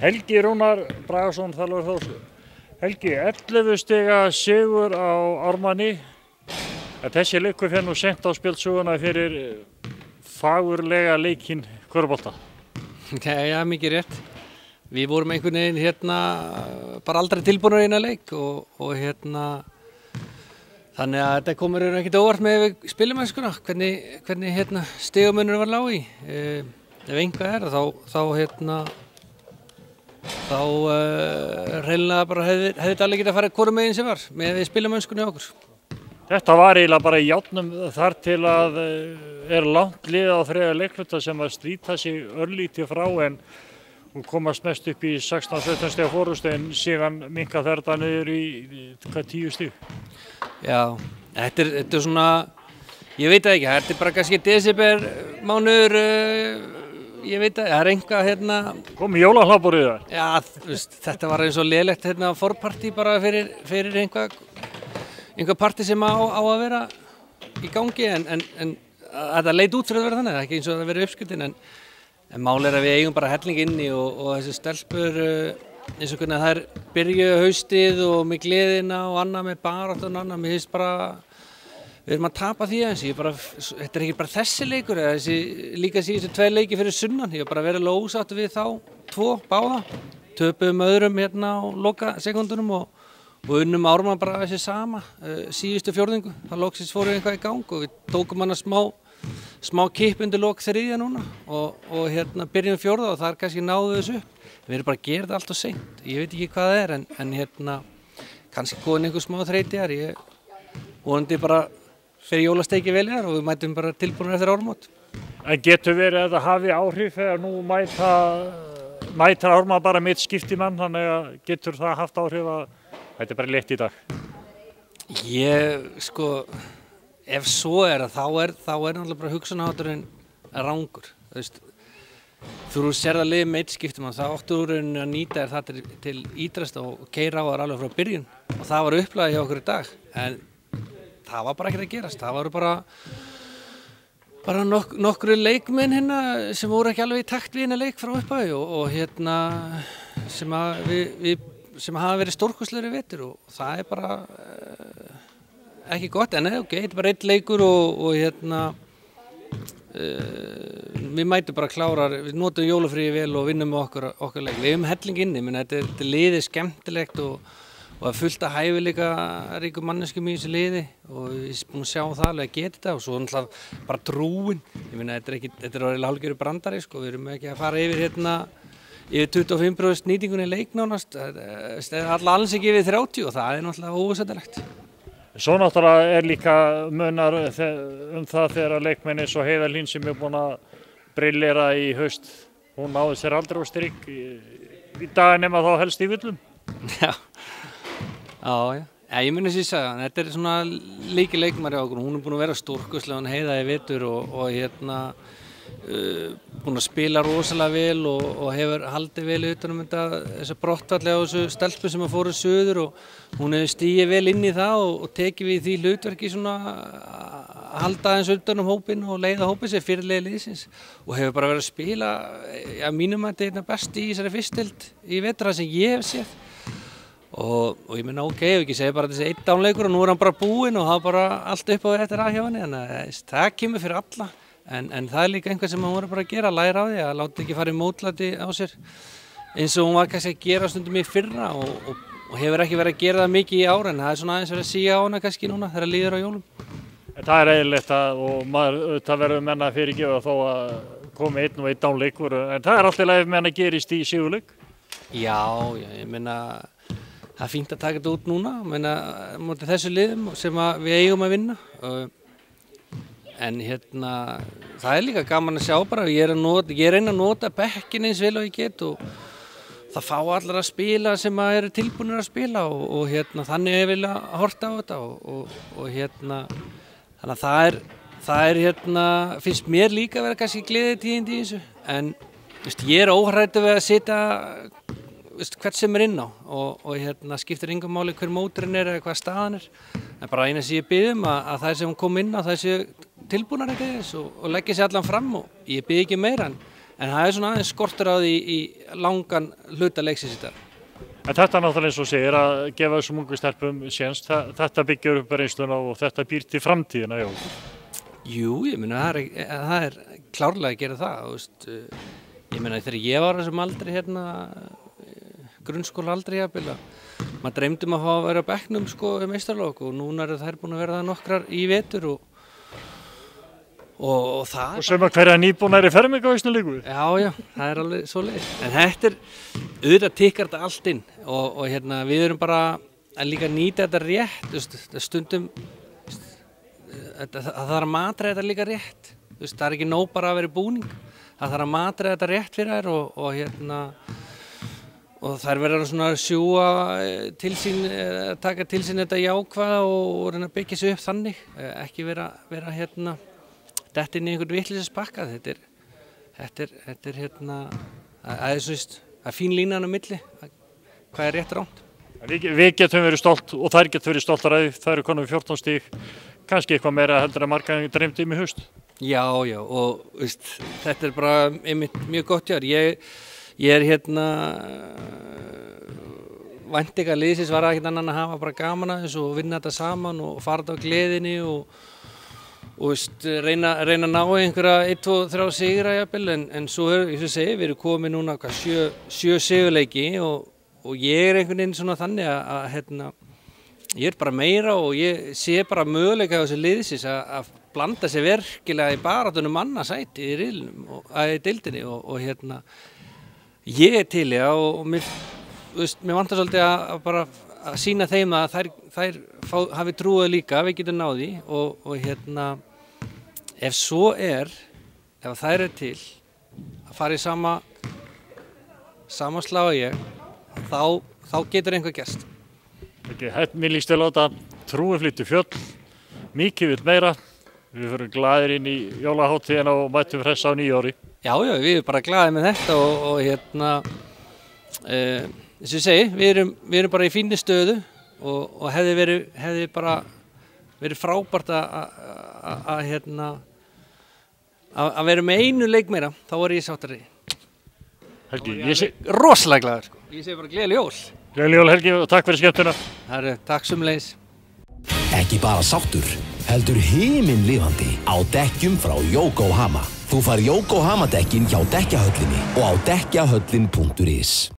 Helgi Rúnar Bragason þjálfari Þórs. Helgi, 11 stiga sigur á Ármanni. Þessi leikur fer nú seint á spjöldsöguna fyrir fagurlega leikinn körfubolta. Já, mikið rétt. Við vorum einhvern veginn bara aldrei tilbúnir í eina leik og þannig að þetta komur ekkert óvart með spilamennskuna, hvernig stigamunur var lág í. Ef einhvað er þá hreinlega bara hefði þetta alveg getað að fara hvorum meginn sem var með spilamennskunni okkur. Þetta var eiginlega bara í járnum þar til að langt liðið á þriðja leikluta sem að slíta sig örlítið frá en hún komast mest upp í 16-17 stiga fórustu en síðan minnka þetta niður í 10 stig. Já, þetta er svona, ég veit það ekki, þetta er bara kannski desember mánuður, ég veit að það er einhvað Kom jólahlaupur í það? Já, þetta var eins og lélegt forpartí bara fyrir einhvað partí sem á að vera í gangi en þetta leit út fyrir að vera þannig, það er ekki eins og það verið uppskutin en mál að við eigum bara helling inni og þessi stelpur eins og hvernig þær byrju haustið og með gleðina og annað með baráttu og annað, mér finnst bara við erum að tapa því aðeins, þetta er ekki bara þessi leikur, líka síðustu 2 leiki fyrir sunnan, ég var bara verið ósáttur við þá 2 báða, töpuðum öðrum á loka sekundunum og unnum Ármann bara þessi sama, síðustu fjórðingu, það loksins fóru eitthvað í gang og við tókum hana smá kipp undir lok þriðja núna og byrjum fjórða og þar kannski náðu þessu upp, við erum bara að gera þetta allt og seint, ég veit ekki hvað það er en kannski góðin einhver smá þreytjar, ég vonandi bara fyrir jólasteiki vel í þar og við mætum bara tilbúinir eftir áramót. En getur verið að það hafi áhrif þegar nú mætir Ármann bara mitt skiptimann, þannig að getur það haft áhrif að þetta er bara létt í dag? Ef svo er þá er náttúrulega bara hugsunarhátturinn rangur. Þú sér það liðið með eitt skiptimann, þá áttu úr að nýta það til ítrasta og keyra á það alveg frá byrjun og það var upplagið hjá okkur í dag. En það var bara ekkert að gerast, það voru bara nokkru leikmenn sem voru ekki alveg í takt við leik frá upphafi og sem hafa verið stórkostlegir í vetur og það er bara ekki gott, en þetta er bara einn leikur og við mætum bara klárar, við notum jólafríi vel og vinnum með okkar leik, við hefum helling inni, menn þetta er liðið skemmtilegt og það er fullt af hæfileika ríkum manneskjum í þessu liði og við erum búin að sjá það alveg að geta þetta og svo náttúrulega bara trúin, ég meina þetta er orðið hálfgerður brandari við erum ekki að fara yfir 25% nýtingunni leik nánast, það er alls ekki yfir 30 og það er náttúrulega ósættilegt. Svo náttúrulega er líka munar það þegar leikmenn eins og Heiða Hlín sem er búin að brillera í haust, hún náði sér aldrei á strik í dag nema þá helst í villum. Já, ég muni að segja það, þetta er svona leikmari á okkur, hún er búin að vera stórkostleg Heiða í vetur og búin að spila rosalega vel og hefur haldið vel utan þessa brottfalli á þessu stelpu sem að fóru suður og hún hefur stigið vel inn í það og tekið við því hlutverki svona að halda aðeins utan hópinn og leiða hópinn sér fyrirliði liðsins og hefur bara verið að spila, mínum að þetta er besti í þessari fyrstild í vetur sem ég hef séð. Og ég meina ef ekki segja bara þessi 1 dánleikur og nú er hann bara búinn og það er bara allt upp á eftir að hjá henni, þannig að það kemur fyrir alla en það er líka einhvað sem hann voru bara að gera, læra á því að láta ekki fara í mótlæti á sér eins og hún var kannski að gera stundum í fyrra og hefur ekki verið að gera það mikið í ár en það er svona aðeins verið að síga á hana kannski núna þegar líður á jólum. Það er eðlilegt og það verður menn að fyrirgefa þó að komi 1 og 1 dánleikur en það er alltaf ef menn að gerist í sigurleik. Já, ég meina það er fínt að taka þetta út núna, móti þessu liðum sem við eigum að vinna. En það er líka gaman að sjá bara, ég reyna að nota bekkinn eins vel og ég get og það fá allir að spila sem eru tilbúinir að spila og þannig ég vil að horta á þetta þannig að það er finnst mér líka að vera kannski gleðitíðindi í þessu en ég er óhræddur við að setja hvert sem er inn á og skiptir engum máli hver móturinn er eða hvað staðan er en bara eina sem ég bið að þær sem kom inn á þær séu tilbúnar ekki þess og leggja sér allan fram og ég bið ekki meira En það svona aðeins skortur á því í langan hluta leiksins í dag. En þetta náttúrulega eins og segir að gefa þessum ungu stelpum séns, þetta byggir upp reynsluna og þetta býr til framtíðina, já. Jú, ég meina það er klárlega að gera það, þú veist. Ég meina þegar ég var á þessum aldri hérna, grunnskóla aldri jafnvel, maður dreymdi að fá að vera á bekknum sko meistaralok og núna eru þær búin að vera það nokkrar í vetur og það... Og sem að hverja nýbúnar í fermingahausinu líku? Já, það er alveg svo leið. En þetta auðvitað tikkar þetta allt inn og hérna við erum bara að líka nýta þetta rétt, stundum, það þarf að matra þetta líka rétt, það er ekki nóg bara að vera í búning, það þarf að matra þetta rétt fyrir þær og hérna, og þær verður svona að sjúga til sín, taka til sín þetta jákvæða og reyna að byggja sig upp þannig, ekki vera hérna, detta inn í einhvern vitleysisbakka. Þetta er hérna, það er fín línan á milli, hvað er rétt og rangt. Við getum verið stolt og þær getum verið stoltar að þær eru konum 14 stig, kannski eitthvað meira heldur en marga dreymdi í haust. Já, og þetta er bara einmitt mjög gott hjá. Ég er hérna, væntingar liðsins var ekkert annan að hafa bara gaman aðeins og vinna þetta saman og fara þetta á gleðinni og reyna að ná einhverja 1, 2, 3 sigra jafnvel, en svo eins og segi, við erum komið núna 7 sigurleiki og ég er einhvern veginn svona þannig að hérna, ég er bara meira og ég sé bara möguleika á þessu liðsins að blanda sér virkilega í baráttunum annasæti í riðlinum og í deildinni og hérna, ég er til og mér vantar svolítið að bara að sýna þeim að þær hafi trúið líka, við getum náði og hérna, ef svo ef þær til að fara í sama slag og ég, þá getur einhver gerst. Mér líst vel á þetta, trúin flytur fjöll, mikið vill meira, við förum glaðir inn í jólaháttíðina og mætum hressa á nýjári. Já, við erum bara glaðir með þetta og hérna, eins og ég segi, við erum bara í fínni stöðu og hefði bara verið frábært að vera með einu leik meira, þá er ég sáttari. Helgi, ég segi rosalega glaður sko. Ég segi bara gleðileg jól. Gleðileg jól Helgi og takk fyrir skemmtuna. Takk sömuleiðis. Ekki bara sáttur, heldur himinlifandi á dekkjum frá Yokohama. Þú fær Yokohama dekkin hjá Dekkjahöllinni og á dekkjahöllin.is.